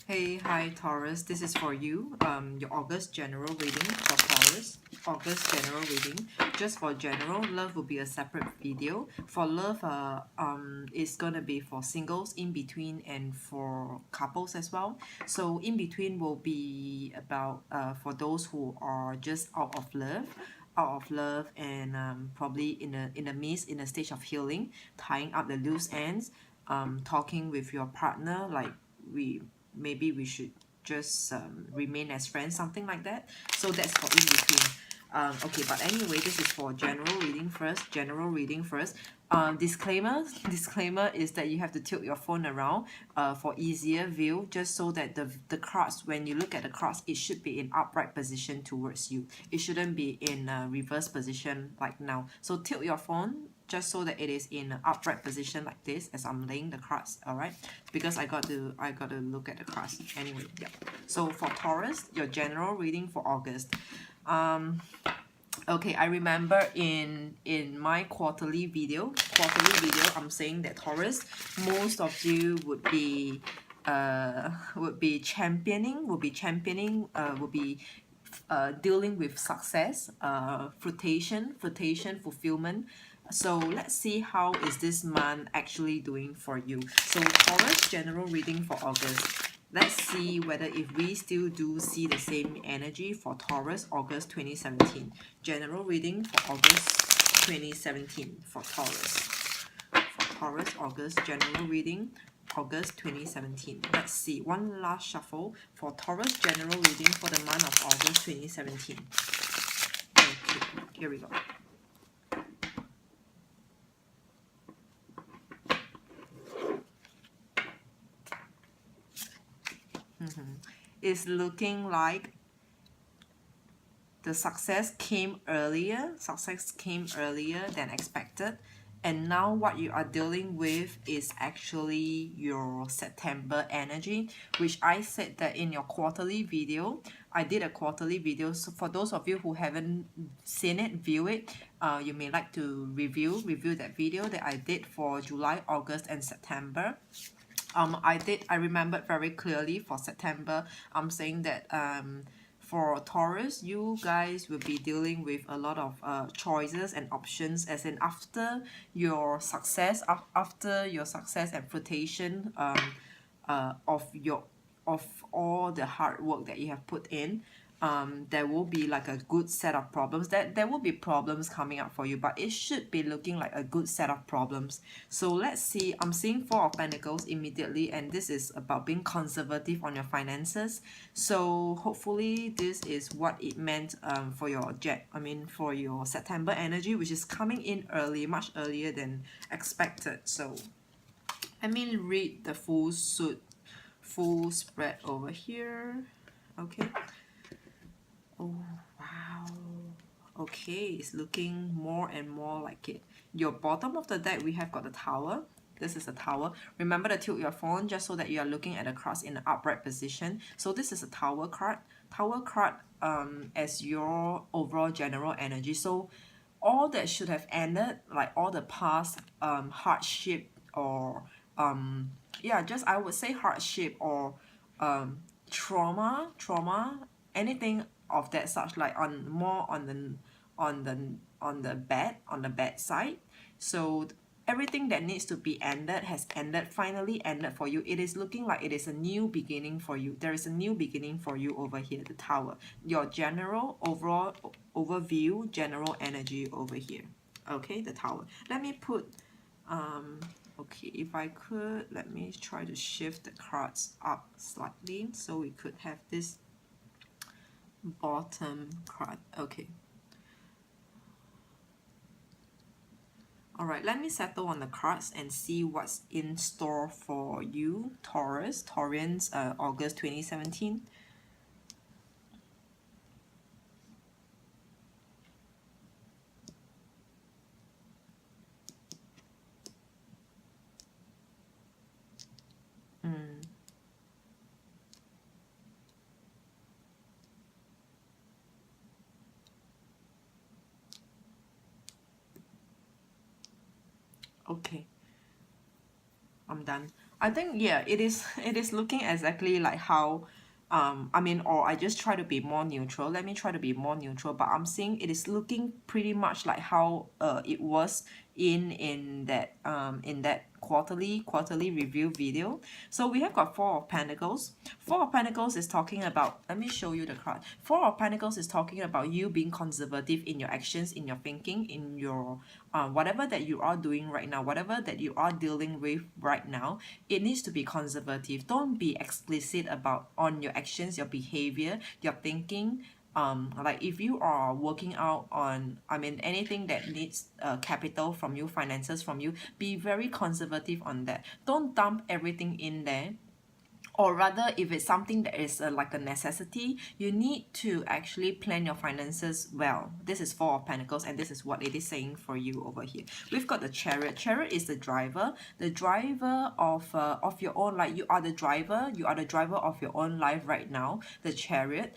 Hey, hi Taurus. This is for you. Your August general reading for Taurus. August general reading. Just for general, love will be a separate video. For love, it's gonna be for singles in between and for couples as well. So in between will be about for those who are just out of love and probably in a midst in a stage of healing, tying up the loose ends, talking with your partner like we maybe we should just remain as friends, something like that. So that's for in between. Okay, but anyway, this is for general reading first. General reading first. Disclaimer is that you have to tilt your phone around for easier view, just so that the cards, when you look at the cards, it should be in upright position towards you. It shouldn't be in reverse position like now. So tilt your phone just so that it is in an upright position like this as I'm laying the cards, all right? Because I got to look at the cards anyway. Yeah. So for Taurus, your general reading for August. Okay, I remember in my quarterly video, I'm saying that Taurus, most of you would be championing, dealing with success, flirtation, fulfillment. So let's see how is this month actually doing for you. So Taurus general reading for August. Let's see whether if we still do see the same energy for Taurus August 2017. General reading for August 2017 for Taurus. For Taurus August general reading August 2017. Let's see. One last shuffle for Taurus general reading for the month of August 2017. Okay, here we go. It's looking like the success came earlier than expected, and now what you are dealing with is actually your September energy, which I said that in your quarterly video. I did a quarterly video, so for those of you who haven't seen it, view it. You may like to review that video that I did for July, August and September. I remembered very clearly for September. I'm saying that for Taurus, you guys will be dealing with a lot of choices and options, as in after your success, and flirtation of all the hard work that you have put in. There will be like a good set of problems. There will be problems coming up for you, but it should be looking like a good set of problems. So let's see. I'm seeing Four of Pentacles immediately, and this is about being conservative on your finances. So hopefully this is what it meant for your for your September energy, which is coming in early, much earlier than expected. So read the full spread over here. Okay. Oh, wow. Okay, it's looking more and more like it. Your bottom of the deck, we have got the Tower. This is the Tower. Remember to tilt your phone just so that you are looking at the cards in an upright position. So this is a Tower card. Tower card as your overall general energy. So all that should have ended, like all the past hardship or just I would say hardship or trauma, anything of that such, like on the bad side. So everything that needs to be ended has ended, finally ended for you. It is looking like it is a new beginning for you. There is a new beginning for you over here, the Tower. Your general overall overview, general energy over here. Okay, the Tower. Let me put okay, if I could, let me try to shift the cards up slightly so we could have this bottom card. Okay. Alright, let me settle on the cards and see what's in store for you, Taurians, August 2017. Okay, I'm done. I think, yeah, it is looking exactly like how I mean, or I just try to be more neutral. Let me try to be more neutral, but I'm seeing it is looking pretty much like how it was in that quarterly review video. So we have got Four of Pentacles. Four of Pentacles is talking about, let me show you the card. Four of Pentacles is talking about you being conservative in your actions, in your thinking, in your whatever that you are doing right now, whatever that you are dealing with right now. It needs to be conservative. Don't be explicit about on your actions, your behavior, your thinking. Like if you are working out on, I mean, anything that needs capital from you, finances from you, be very conservative on that. Don't dump everything in there, or rather, if it's something that is like a necessity, you need to actually plan your finances well. This is Four of Pentacles, and this is what it is saying for you over here. We've got the Chariot. Chariot is the driver of your own life. You are the driver. You are the driver of your own life right now. The Chariot.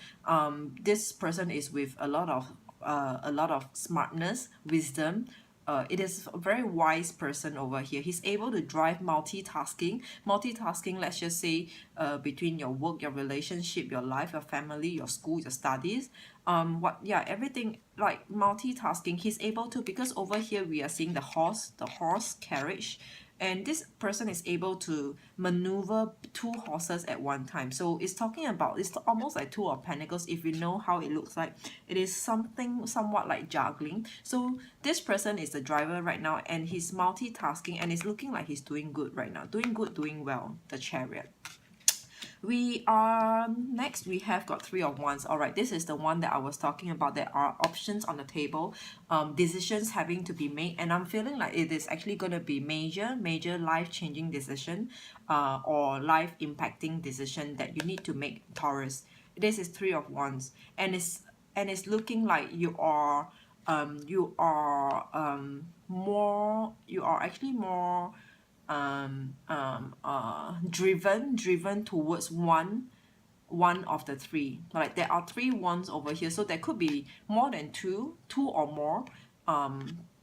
This person is with a lot of smartness, wisdom. It is a very wise person over here. He's able to drive multitasking, let's just say, between your work, your relationship, your life, your family, your school, your studies, everything, like multitasking. He's able to, because over here we are seeing the horse carriage, and this person is able to maneuver two horses at one time. So it's talking about, it's almost like Two of Pentacles. If you know how it looks like, it is something somewhat like juggling. So this person is the driver right now, and he's multitasking, and it's looking like he's doing good right now, doing good, doing well, the Chariot. We are next, we have got Three of Wands. All right, this is the one that I was talking about. There are options on the table, decisions having to be made, and I'm feeling like it is actually going to be major life-changing decision, or life impacting decision that you need to make, Taurus. This is Three of Wands, and it's looking like you are actually more driven towards one of the three. Like there are three wands over here, so there could be more than two or more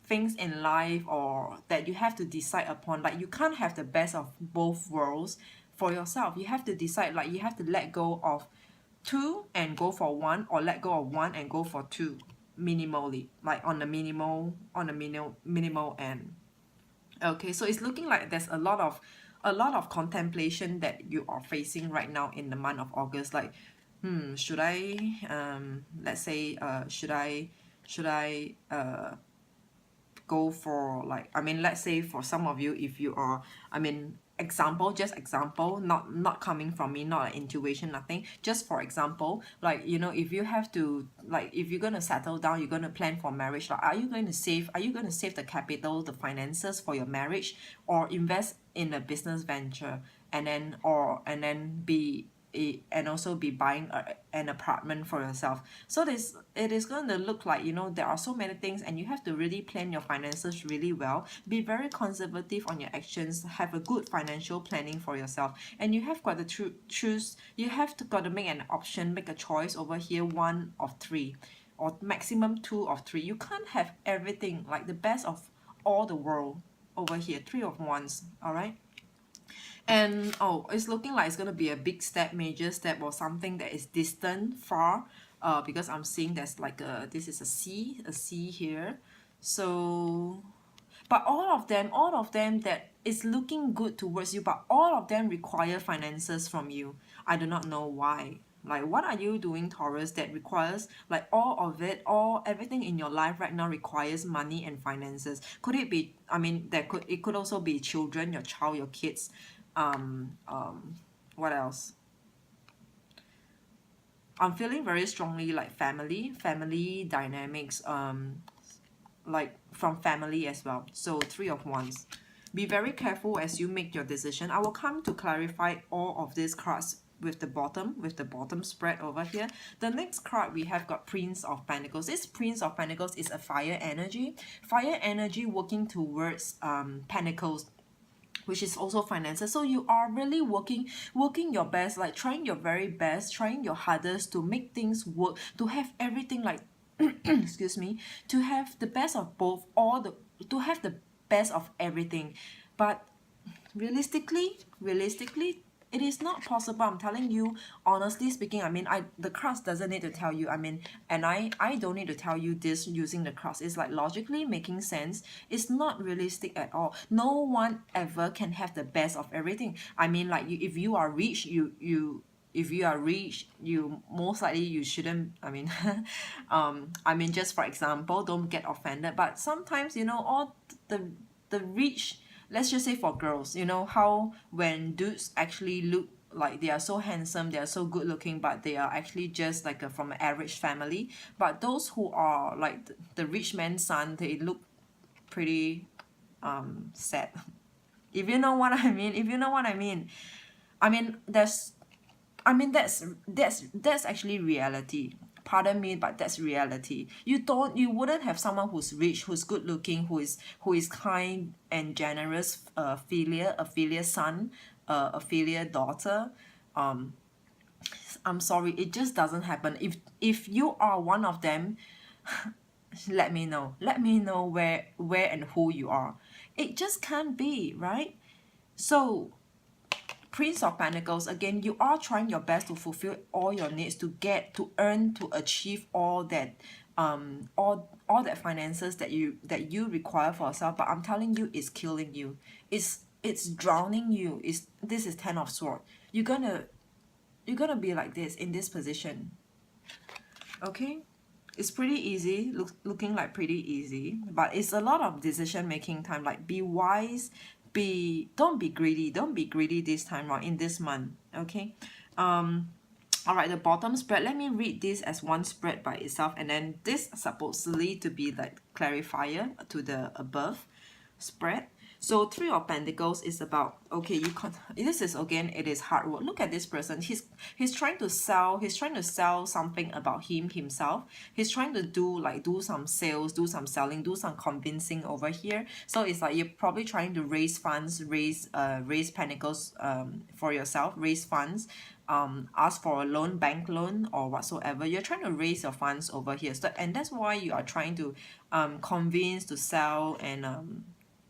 things in life, or that you have to decide upon. Like you can't have the best of both worlds for yourself. You have to decide, like you have to let go of two and go for one, or let go of one and go for two, minimally, like on the minimal end. Okay, so it's looking like there's a lot of contemplation that you are facing right now in the month of August. Like, should I let's say should I go for, like, I mean, let's say for some of you, if you are, I mean, just example, not coming from me, not an intuition, nothing, just for example, like, you know, if you have to, like, if you're going to settle down, you're going to plan for marriage, like, are you going to save the capital, the finances for your marriage, or invest in a business venture, and then be and also be buying an apartment for yourself. So it is going to look like, you know, there are so many things, and you have to really plan your finances really well, be very conservative on your actions, have a good financial planning for yourself, and you have got to choose, you have to got to make an option, make a choice over here, one of three, or maximum two of three. You can't have everything, like the best of all the world over here. Three of Wands. All right. And oh, it's looking like it's going to be a big step, major step, or something that is distant, far, because I'm seeing there's like this is a sea here. So, but all of them that is looking good towards you, but all of them require finances from you. I do not know why. Like, what are you doing, Taurus, that requires, like, all of it, everything in your life right now requires money and finances? Could it be, I mean, it could also be children, your child, your kids. um what else? I'm feeling very strongly like family dynamics, like from family as well. So Three of Wands. Be very careful as you make your decision. I will come to clarify all of these cards with the bottom spread over here. The next card we have got Prince of Pentacles. This Prince of Pentacles is a fire energy working towards pentacles, which is also finances. So you are really working your best, like trying your very best, trying your hardest to make things work, to have everything like excuse me, to have the best of both, to have the best of everything. But realistically, it is not possible. I'm telling you, honestly speaking. I mean, the cards doesn't need to tell you. I mean, and I don't need to tell you this using the cards. It's like logically making sense. It's not realistic at all. No one ever can have the best of everything. I mean, like if you are rich, if you are rich, you most likely you shouldn't. I mean, I mean, just for example, don't get offended. But sometimes, all the rich, let's just say for girls, how when dudes actually look like they are so handsome, they are so good looking, but they are actually just like from an average family. But those who are like the rich man's son, they look pretty sad. If you know what I mean, if you know what I mean. I mean, that's actually reality. Pardon me, but that's reality. You wouldn't have someone who's rich, who's good looking, who is kind and generous, a filial son, a filial daughter. I'm sorry, it just doesn't happen. If you are one of them, let me know. Let me know where and who you are. It just can't be, right? So Prince of Pentacles, again, you are trying your best to fulfill all your needs, to earn, to achieve all that, all that finances that you require for yourself. But I'm telling you, it's killing you. It's drowning you. This is Ten of Swords. You're gonna be like this in this position. Okay? It's pretty easy, looking like pretty easy, but it's a lot of decision making time. Like, be wise, don't be greedy this time around in this month. Okay. All right, the bottom spread, let me read this as one spread by itself, and then this supposedly to be like clarifier to the above spread. So Three of Pentacles is about, okay, this is, again, it is hard work. Look at this person. He's trying to sell something about himself. He's trying to do some sales, do some selling, do some convincing over here. So it's like you're probably trying to raise funds, raise pentacles for yourself, raise funds, ask for a loan, bank loan or whatsoever. You're trying to raise your funds over here. So, and that's why you are trying to convince, to sell, and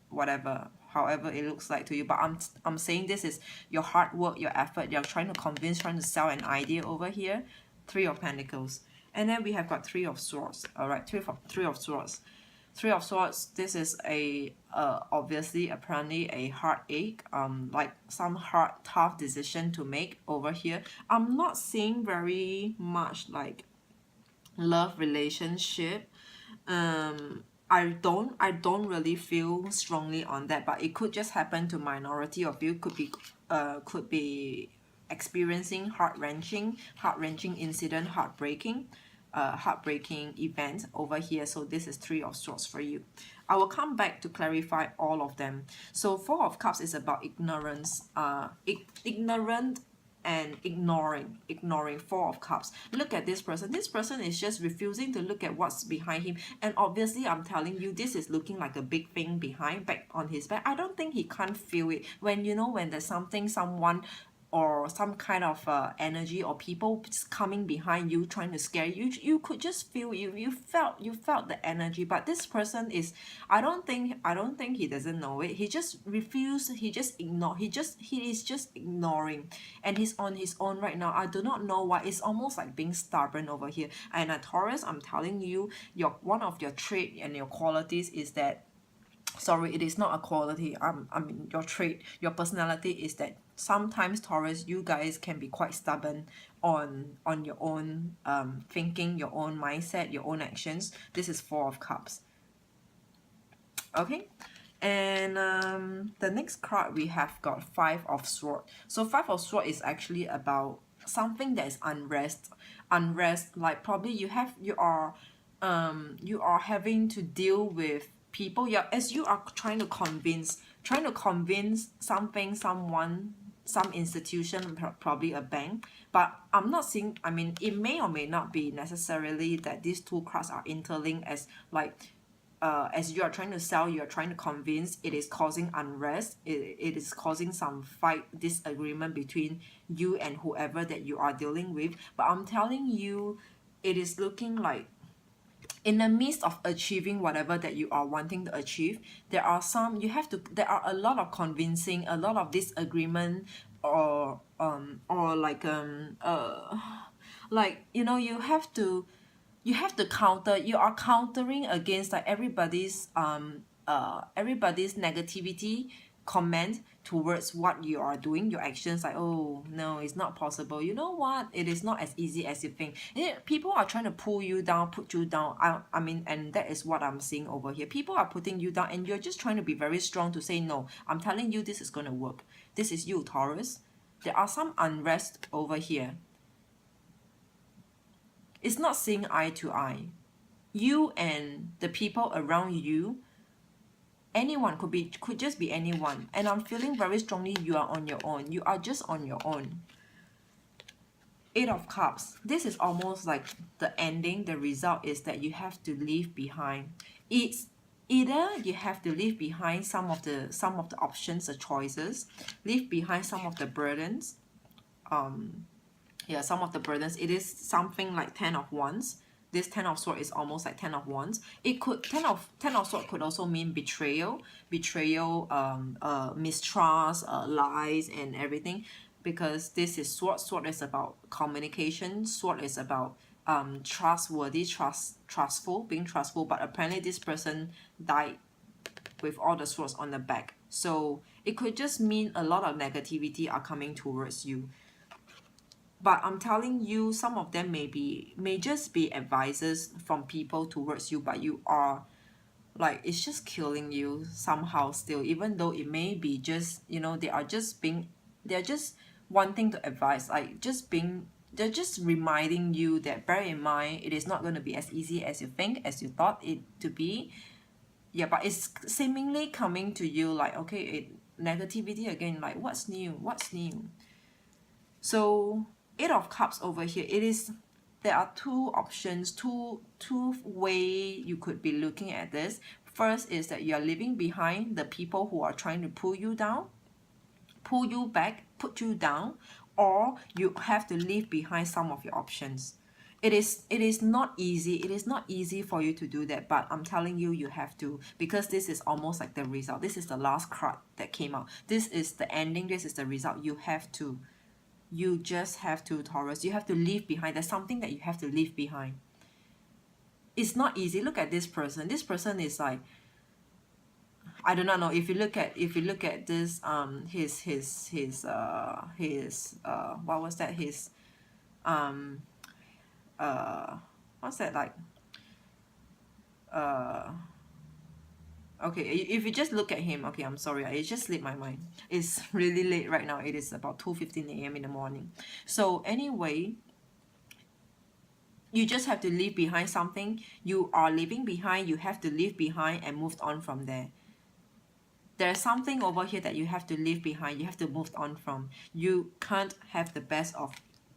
whatever, however it looks like to you. But I'm saying this is your hard work, your effort. You're trying to convince, trying to sell an idea over here. Three of Pentacles. And then we have got Three of Swords. All right, Three of Swords. Three of Swords, this is obviously, apparently, a heartache, like some hard, tough decision to make over here. I'm not seeing very much like love relationship. I don't really feel strongly on that, but it could just happen to minority of you. Could be experiencing heart-wrenching incident, heartbreaking event over here. So this is Three of Swords for you. I will come back to clarify all of them. So Four of Cups is about ignorance, ignorant and ignoring. Four of Cups. Look at this person. This person is just refusing to look at what's behind him. And obviously, I'm telling you, this is looking like a big thing back on his back. I don't think he can't feel it. When there's something, someone, or some kind of energy or people just coming behind you trying to scare you, you could just feel, you felt the energy. But this person is, I don't think he doesn't know it. He just refused, he just ignore, he is just ignoring, and he's on his own right now. I do not know why. It's almost like being stubborn over here. And a Taurus, I'm telling you, one of your trait and your qualities is that, sorry, it is not a quality, I mean your trait, your personality is that sometimes, Taurus, you guys can be quite stubborn on your own thinking, your own mindset, your own actions. This is Four of Cups. Okay. And the next card we have got Five of Swords. So Five of Swords is actually about something that is unrest, like probably you are having to deal with people, as you are trying to convince something, someone, some institution, probably a bank. But I'm not seeing, I mean, it may or may not be necessarily that these two cards are interlinked, as like as you are trying to sell, you are trying to convince, it is causing unrest, it is causing some fight, disagreement between you and whoever that you are dealing with. But I'm telling you, it is looking like in the midst of achieving whatever that you are wanting to achieve, there are a lot of convincing, a lot of disagreement, or like, you know, you have to counter, you are countering against like everybody's negativity comment towards what you are doing, your actions, like, oh no, it's not possible. You know what, it is not as easy as you think. People are trying to pull you down, put you down. I mean, and that is what I'm seeing over here. People are putting you down and you're just trying to be very strong to say, no, I'm telling you, this is going to work. This is you, Taurus. There are some unrest over here. It's not seeing eye to eye. You and the people around you, anyone, could just be anyone, and I'm feeling very strongly you are on your own. You are just on your own. Eight of Cups. This is almost like the ending. The result is that you have to leave behind. It's either you have to leave behind some of the options, the choices, leave behind some of the burdens. Yeah, some of the burdens. It is something like 10 of Wands. This 10 of Swords is almost like 10 of Wands. It could 10 of Swords could also mean betrayal, mistrust, lies, and everything. Because this is Sword. Sword is about communication. Sword is about trustworthy, trustful, being trustful. But apparently this person died with all the swords on the back. So it could just mean a lot of negativity are coming towards you. But I'm telling you, some of them may just be advices from people towards you, but you are like, it's just killing you somehow still, even though it may be just, you know, they're just wanting to advise, like they're just reminding you that, bear in mind, it is not going to be as easy as you think, as you thought it to be. Yeah, but it's seemingly coming to you like, okay, negativity again, like what's new? So 8 of Cups over here, there are two options, two way you could be looking at this. First is that you're leaving behind the people who are trying to pull you down, pull you back, put you down, or you have to leave behind some of your options. It is not easy. It is not easy for you to do that, but I'm telling you, you have to, because this is almost like the result. This is the last card that came out. This is the ending. This is the result. You have to. You just have to, Taurus. You have to leave behind. There's something that you have to leave behind. It's not easy. Look at this person. This person is like, I do not know. If you look at this, what was that? What's that like? Okay, if you just look at him, okay, I'm sorry, it just slipped my mind. It's really late right now. It is about 2:15 a.m. in the morning. So anyway, you just have to leave behind something. You are leaving behind. You have to leave behind and move on from there. There's something over here that you have to leave behind. You have to move on from. You can't have the best of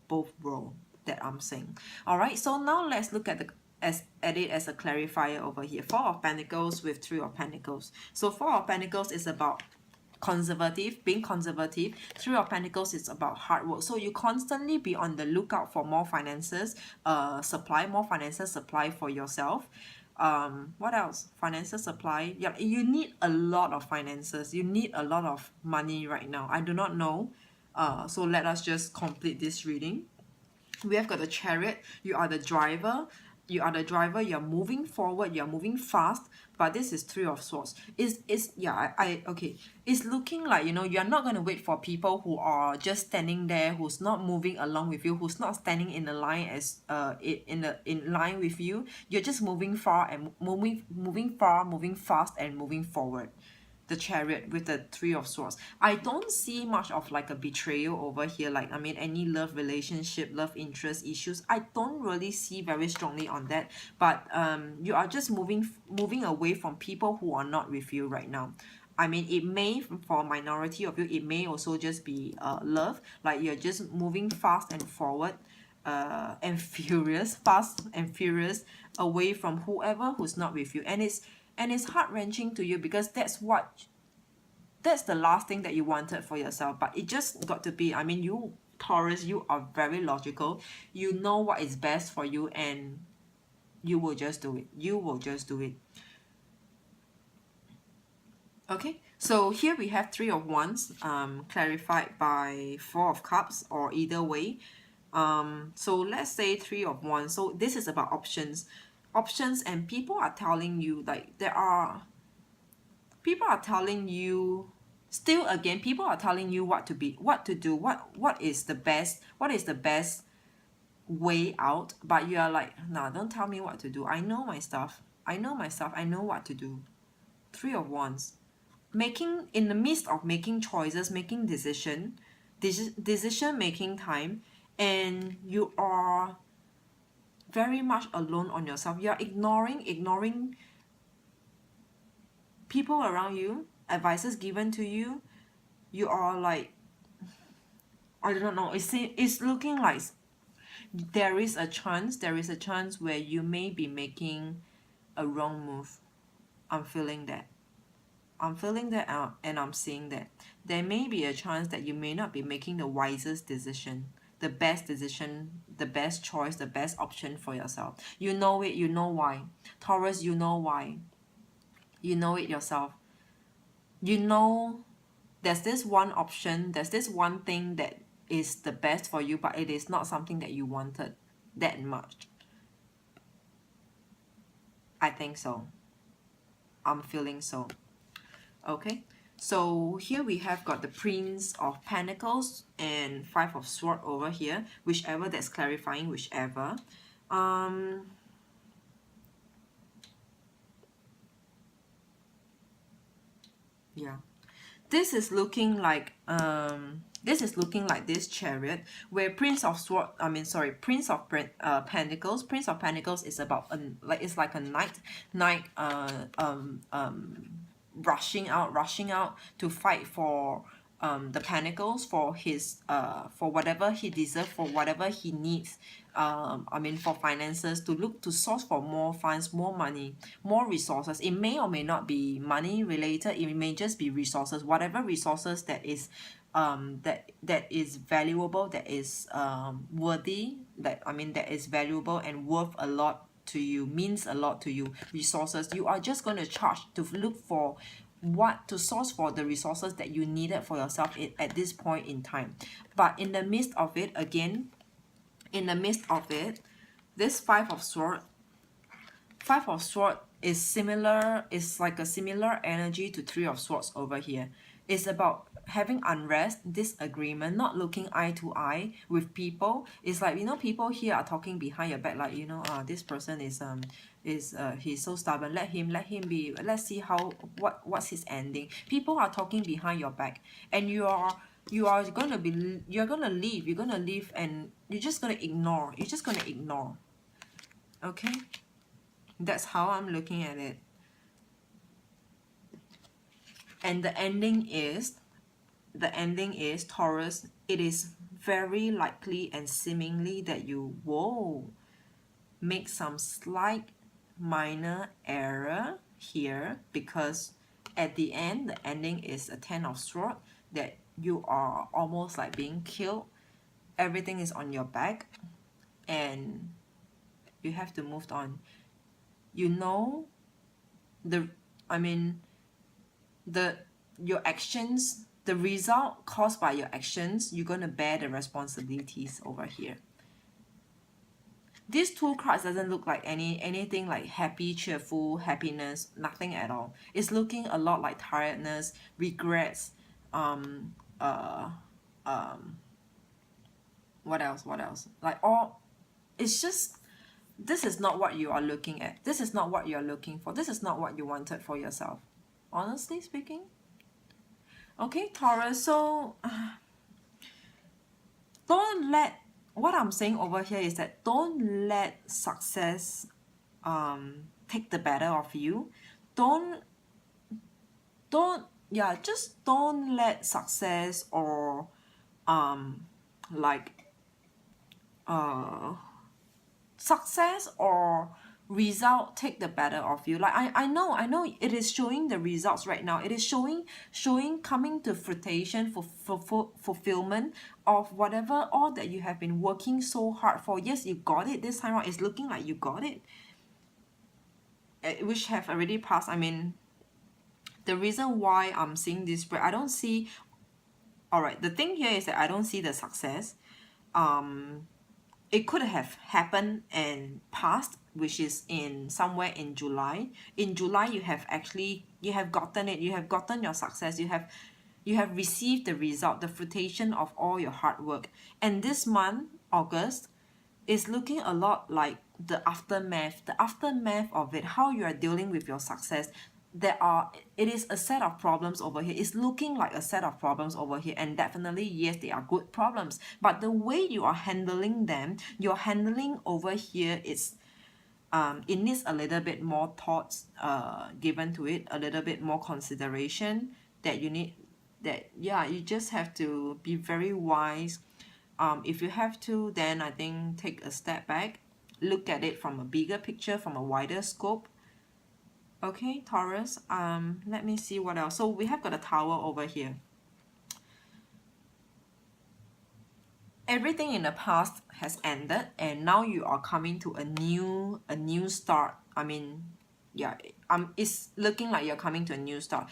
both worlds, that I'm saying. All right, so now let's look at it as a clarifier over here. 4 of Pentacles with 3 of Pentacles. So 4 of Pentacles is about being conservative. 3 of Pentacles is about hard work. So you constantly be on the lookout for more finances, more financial supply for yourself. What else? Financial supply. Yeah, you need a lot of finances. You need a lot of money right now. I do not know. So let us just complete this reading. We have got the Chariot. You are the driver. You're moving forward, you're moving fast, but this is 3 of Swords. Okay. It's looking like, you know, you're not going to wait for people who are just standing there, who's not moving along with you, who's not standing in the line as in line with you. You're just moving far and moving fast and moving forward. The Chariot with the 3 of Swords. I don't see much of like a betrayal over here, like, I mean, any love relationship, love interest issues. I don't really see very strongly on that, but you are just moving away from people who are not with you right now. I mean, it may, for a minority of you, it may also just be love, like you're just moving fast and forward, fast and furious away from whoever who's not with you. And it's heart-wrenching to you, because that's the last thing that you wanted for yourself. But it just got to be, I mean, you, Taurus, you are very logical. You know what is best for you, and You will just do it. You will just do it. Okay, so here we have Three of Wands, clarified by Four of Cups, or either way. So let's say Three of Wands. So this is about options, and people are telling you, like, people are telling you, still again, people are telling you what to be, what to do, what is the best, way out. But you are like, nah, don't tell me what to do. I know my stuff. I know what to do. Three of Wands. In the midst of making choices, making decision making time, and you are very much alone on yourself. You're ignoring people around you, advices given to you. You are like, I don't know, it's looking like there is a chance where you may be making a wrong move. I'm feeling that. And I'm seeing that there may be a chance that you may not be making the wisest decision, the best decision, the best choice, the best option for yourself. You know it, you know why. Taurus, you know why. You know it yourself. You know there's this one option, there's this one thing that is the best for you, but it is not something that you wanted that much. I think so. I'm feeling so. Okay, so here we have got the Prince of Pentacles and Five of Swords over here, whichever that's clarifying, whichever. Yeah, this is looking like this Chariot, where Prince of Pentacles. Prince of Pentacles is about it's like a knight rushing out to fight for the Pentacles, for his for whatever he deserves, for whatever he needs. For finances, to source for more funds, more money, more resources. It may or may not be money related. It may just be resources, whatever resources that is that is valuable, that is worthy, that is valuable and worth a lot to you, means a lot to you. Resources, you are just going to charge to look for to source for the resources that you needed for yourself at this point in time. But in the midst of it, again, this Five of Swords is similar, is like a similar energy to Three of Swords over here. It's about having unrest, disagreement, not looking eye to eye with people. It's like, people here are talking behind your back, like, this person is he's so stubborn, let him be, let's see what's his ending. People are talking behind your back, and you're gonna leave, and you're just gonna ignore. Okay, that's how I'm looking at it. And the ending is Taurus. It is very likely and seemingly that you will make some slight minor error here, because at the end, the ending is a Ten of Swords, that you are almost like being killed. Everything is on your back, and you have to move on. Your actions, the result caused by your actions, you're going to bear the responsibilities over here. These two cards doesn't look like anything like happy, cheerful, happiness, nothing at all. It's looking a lot like tiredness, regrets, what else? Like, all, it's just, this is not what you are looking at. This is not what you're looking for. This is not what you wanted for yourself, honestly speaking. Okay, Taurus, so don't let, what I'm saying over here is that don't let success take the better of you. Just don't let success or success or result take the better of you. Like, I know it is showing the results right now. It is showing coming to fruition, for fulfillment of whatever all that you have been working so hard for. Yes, you got it this time around. It's looking like you got it. which have already passed. I mean, the reason why I'm seeing this spread, I don't see, all right, the thing here is that I don't see the success. It could have happened and passed, which is in somewhere in July. In July, you have actually, you have gotten it, you have gotten your success, you have received the result, the fruition of all your hard work. And this month, August, is looking a lot like the aftermath of it, how you are dealing with your success. It is a set of problems over here. It's looking like a set of problems over here, and definitely, yes, they are good problems, but the way you are handling them, your handling over here is it needs a little bit more thoughts given to it, a little bit more consideration that you need, that yeah, you just have to be very wise. If you have to, then I think take a step back, look at it from a bigger picture, from a wider scope. Okay, Taurus, let me see what else. So we have got a tower over here. Everything in the past has ended, and now you are coming to a new start. I mean, yeah, it's looking like you're coming to a new start.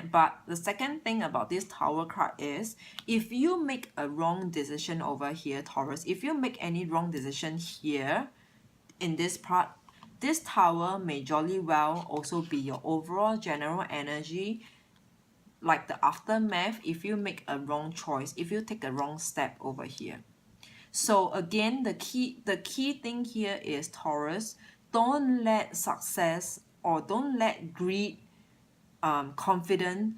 But the second thing about this tower card is, if you make a wrong decision over here, Taurus, if you make any wrong decision here in this part, this tower may jolly well also be your overall general energy, like the aftermath if you make a wrong choice, if you take a wrong step over here. So again, the key thing here is, Taurus, don't let success, or don't let greed, confidence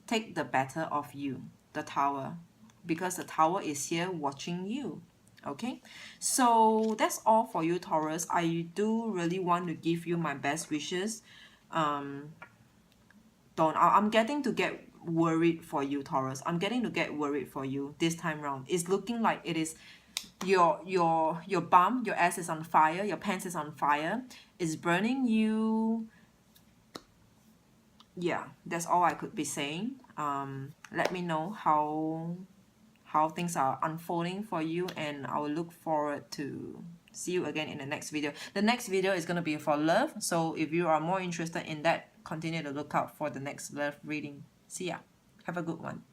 take the better of you, the tower, because the tower is here watching you. Okay, so that's all for you, Taurus. I do really want to give you my best wishes. I'm getting to get worried for you, Taurus. I'm getting to get worried for you this time round. It's looking like it is your bum, your ass is on fire, your pants is on fire, it's burning you. Yeah, that's all I could be saying. Let me know how things are unfolding for you, and I will look forward to see you again in the next video. The next video is going to be for love, so if you are more interested in that, continue to look out for the next love reading. See ya. Have a good one.